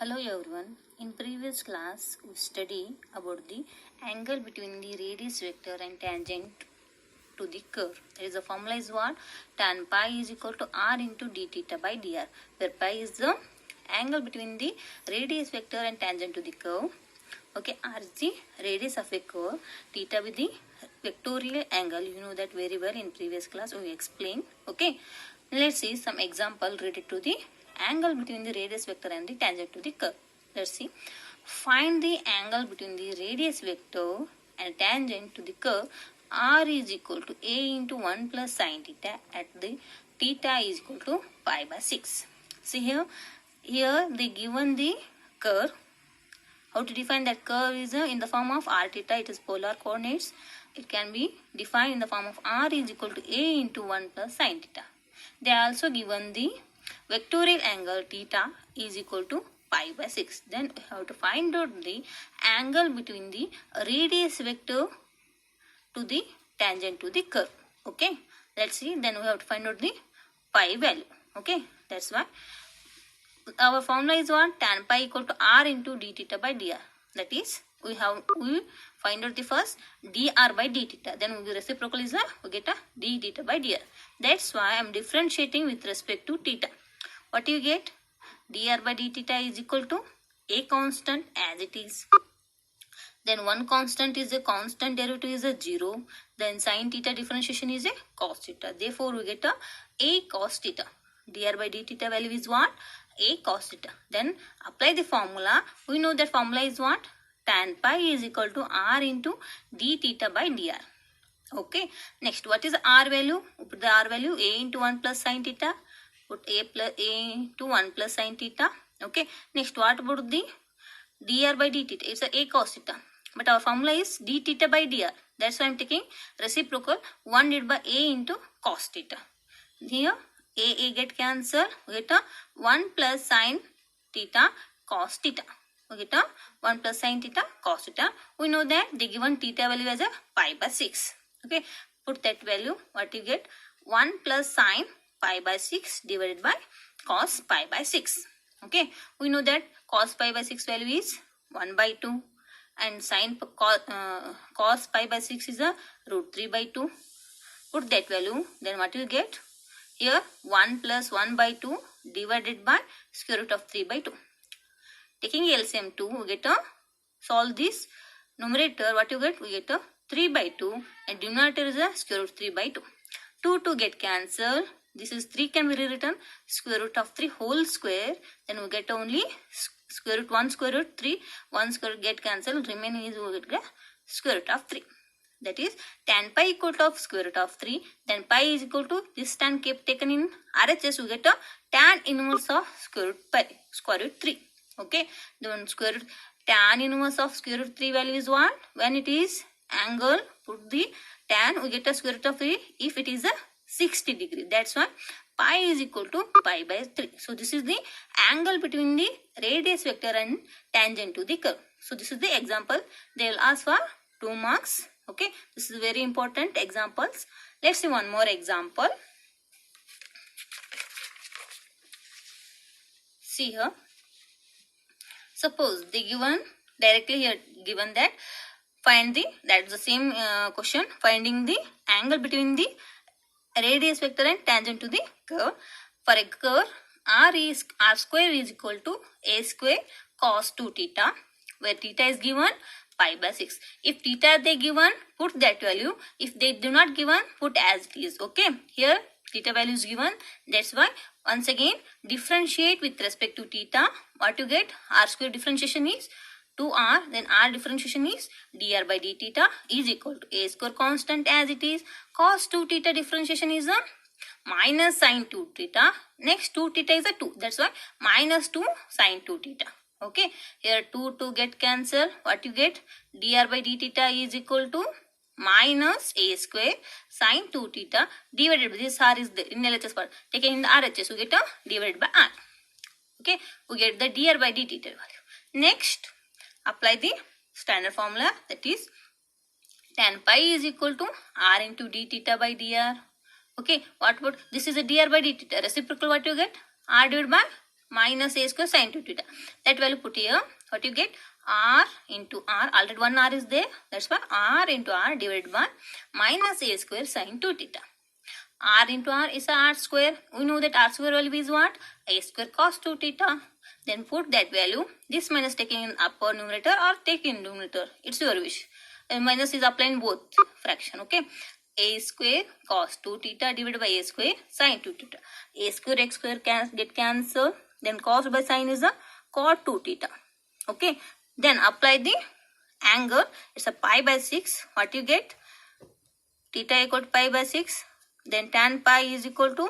Hello everyone. In previous class we studied about the angle between the radius vector and tangent to the curve. There is a formula is what? Tan pi is equal to r into d theta by dr, where pi is the angle between the radius vector and tangent to the curve. Okay, r is the radius of a curve, theta with the vectorial angle. You know that very well. In previous class we explained. Okay, let's see some example related to the angle between the radius vector and the tangent to the curve. Let's see. Find the angle between the radius vector and tangent to the curve r is equal to a into 1 plus sine theta at the theta is equal to pi by 6. See here they given the curve. How to define that curve is in the form of r theta. It is polar coordinates. It can be defined in the form of r is equal to a into 1 plus sine theta. They are also given the vectorial angle theta is equal to pi by 6. Then we have to find out the angle between the radius vector to the tangent to the curve. Okay, let's see. Then we have to find out the pi value. Okay, that's why our formula is what? Tan pi equal to r into d theta by dr. That is, we find out the first dr by d theta. Then the reciprocal is we get a d theta by dr. That's why I am differentiating with respect to theta. What do you get? Dr by d theta is equal to a constant as it is. Then one constant is a constant derivative is a 0. Then sine theta differentiation is a cos theta. Therefore, we get a cos theta. Dr by d theta value is what? A cos theta. Then apply the formula. We know that formula is what? Tan pi is equal to r into d theta by dr. Okay. Next, what is r value? Put the r value a into 1 plus sine theta. Put a into 1 plus sine theta. Okay. Next, what about the dr by d theta? It's a cos theta. But our formula is d theta by dr. That's why I'm taking reciprocal 1 divided by a into cos theta. Here a get cancelled. We get a 1 plus sine theta cos theta. We get a 1 plus sine theta cos theta. We know that they given theta value as a pi by 6. Okay, put that value. What you get? 1 plus sine pi by 6 divided by cos pi by 6. Okay, we know that cos pi by 6 value is 1 by 2 and sine cos pi by 6 is a root 3 by 2. Put that value. Then what you get? Here 1 plus 1 by 2 divided by square root of 3 by 2. Taking LCM 2, we get a solve this numerator. What you get? We get a 3 by 2 and denominator is a square root 3 by 2. 2 get cancelled. This is 3 can be rewritten square root of 3 whole square. Then we get only square root 1 square root 3. 1 square root get cancelled. Remaining is we get square root of 3. That is tan pi equal to square root of 3. Then pi is equal to this tan kept taken in RHS. We get a tan inverse of square root 3. Okay. Then square root tan inverse of square root 3 value is what? When it is angle, put the tan, we get a square root of 3 if it is a 60 degree. That's why pi is equal to pi by 3. So this is the angle between the radius vector and tangent to the curve. So this is the example. They will ask for 2 marks. Okay, this is very important examples. Let's see one more example. See here. Suppose they given directly here given that that's the same question, finding the angle between the radius vector and tangent to the curve. For a curve, r square is equal to a square cos 2 theta, where theta is given pi by 6. If theta they given, put that value. If they do not given, put as it is. Okay, here theta value is given. That's why once again differentiate with respect to theta. What you get? R square differentiation is 2r. Then r differentiation is dr by d theta is equal to a square constant as it is. Cos 2 theta differentiation is a minus sine 2 theta. Next 2 theta is a 2. That's why minus 2 sine 2 theta. Okay, here 2 get cancelled. What you get? Dr by d theta is equal to minus a square sine 2 theta divided by this r is there in LHS part. Taken in the RHS, we get a divided by r. Okay, we get the dr by d theta value. Next, apply the standard formula, that is tan pi is equal to r into d theta by dr. Okay, what about this is a dr by d theta. Reciprocal, what you get? R divided by minus a square sin 2 theta. That value put here. What you get? R into R. Already one R is there. That's why R into R divided by minus a square sin 2 theta. R into R is a R square. We know that R square value is what? A square cos 2 theta. Then put that value. This minus taking in upper numerator or take in numerator. It's your wish. Minus is applied in both fraction. Okay. A square cos 2 theta divided by a square sin 2 theta. A square x square can get cancelled. Then cos by sin is a cot 2 theta. Okay. Then apply the angle. It's a pi by 6. What you get? Theta equal to pi by 6. Then tan pi is equal to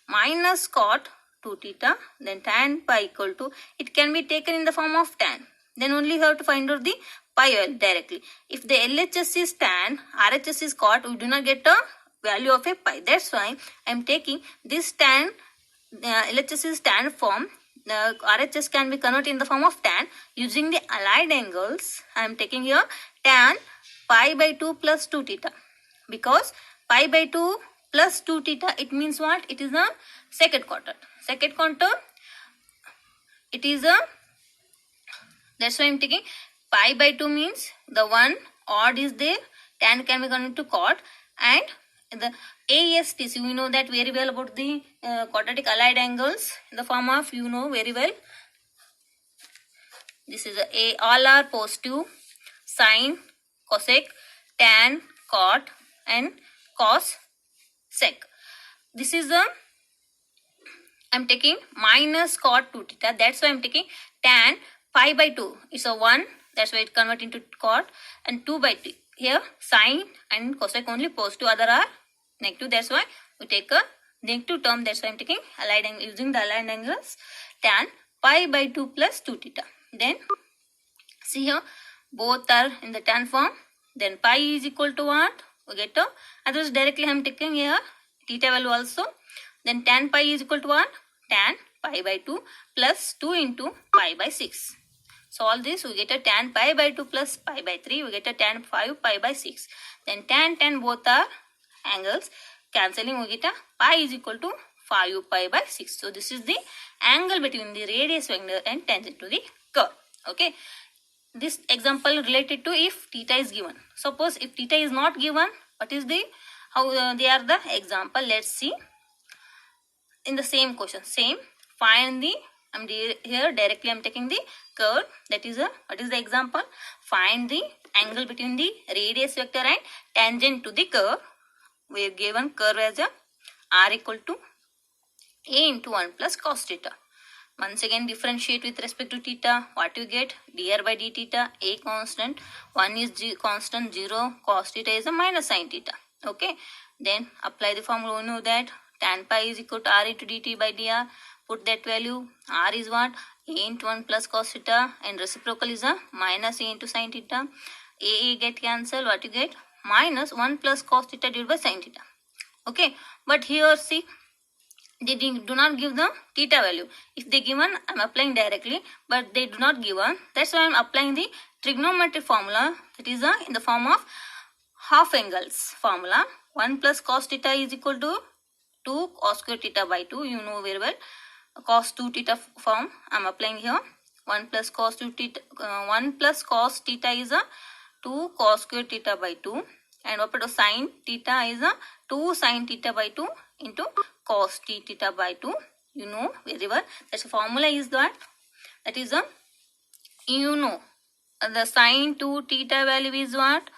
minus cot 2 theta. Then tan pi equal to, it can be taken in the form of tan. Then only you have to find out the pi value directly. If the LHS is tan, RHS is cot, we do not get a value of a pi. That's why I am taking this tan, LHS is tan form. The RHS can be converted in the form of tan. Using the allied angles, I am taking here tan pi by 2 plus 2 theta. Because pi by 2 plus 2 theta, it means what? It is a second quarter. Second quarter, it is a, that's why I am taking pi by 2 means the one odd is there, tan can be converted to cot, and the ASTC, we know that very well about the quadratic allied angles in the form of, you know very well. This is a all are positive, sine, cosec, tan, cot, and cos, sec. This is the, I am taking minus cot 2 theta. That's why I am taking tan pi by 2. It's a 1. That's why it convert into cot, and 2 by 2. Here sine and cosec only positive, other are negative. That's why we take a negative term. That's why I am taking allied angle, using the allied angles, tan pi by 2 plus 2 theta. Then see here, both are in the tan form. Then pi is equal to what? We get a, otherwise directly I am taking here theta value also. Then tan pi is equal to what? Tan pi by 2 plus 2 into pi by 6. Solve this, we get a tan pi by 2 plus pi by 3. We get a tan 5 pi by 6. Then tan both are angles. Cancelling, we get a pi is equal to 5 pi by 6. So this is the angle between the radius vector and tangent to the curve. Okay. This example related to if theta is given. Suppose if theta is not given, what is the, how they are the example. Let's see. In the same question, same, find the, here directly I am taking the curve. That is a, what is the example? Find the angle between the radius vector and tangent to the curve. We have given curve as a r equal to a into 1 plus cos theta. Once again differentiate with respect to theta. What you get? dr by d theta, a constant, 1 is constant, 0, cos theta is a minus sin theta. Okay. Then apply the formula. We know that tan pi is equal to r into dt by dr. Put that value. R is what? A into 1 plus cos theta, and reciprocal is a minus a into sin theta. A get cancelled. What you get? Minus 1 plus cos theta divided by sin theta. Okay. But here see, they do not give the theta value. If they given, I am applying directly, but they do not given. That's why I am applying the trigonometric formula. That is in the form of half angles formula. 1 plus cos theta is equal to 2 cos square theta by 2. You know very well. Cos 2 theta form I am applying here. 1 plus cos 2 theta, 1 plus cos theta is a 2 cos square theta by 2, and what about sin theta is a 2 sin theta by 2 into cos t theta by 2. You know very well. That's the formula is that. That is a, you know, the sin 2 theta value is what?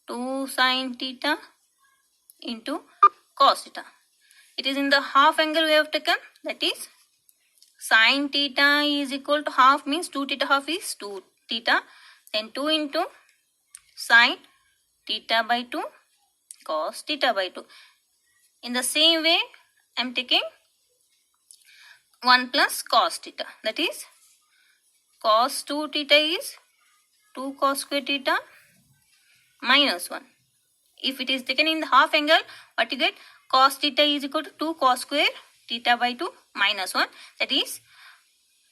2 sin theta into cos theta. It is in the half angle we have taken. That is sin theta is equal to half, means 2 theta half is 2 theta. Then 2 into sin theta by 2 cos theta by 2. In the same way, I am taking 1 plus cos theta. That is cos 2 theta is 2 cos square theta minus 1. If it is taken in the half angle, what you get? Cos theta is equal to 2 cos square theta by 2 minus 1. That is,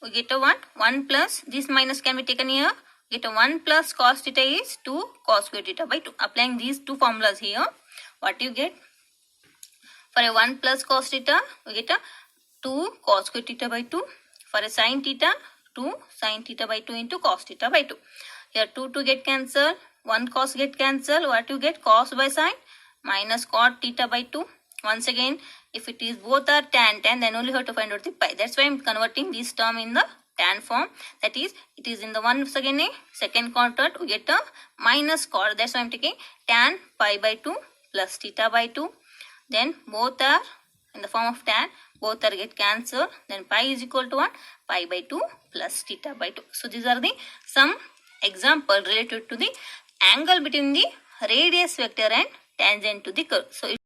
we get a 1 plus, this minus can be taken here. Get a 1 plus cos theta is 2 cos square theta by 2. Applying these two formulas here, what you get? For a 1 plus cos theta, we get a 2 cos square theta by 2. For a sin theta, 2 sin theta by 2 into cos theta by 2. Here 2 get cancelled, 1 cos get cancelled. What you get? Cos by sin minus cot theta by 2. Once again, if it is both are tan, then only have to find out the pi. That's why I'm converting this term in the tan form. That is, it is in the once again a second quadrant, we get a minus cot. That's why I'm taking tan pi by 2 plus theta by 2. Then both are in the form of tan, both are get cancelled. Then pi is equal to what? Pi by 2 plus theta by 2. So these are the some example related to the angle between the radius vector and tangent to the curve. So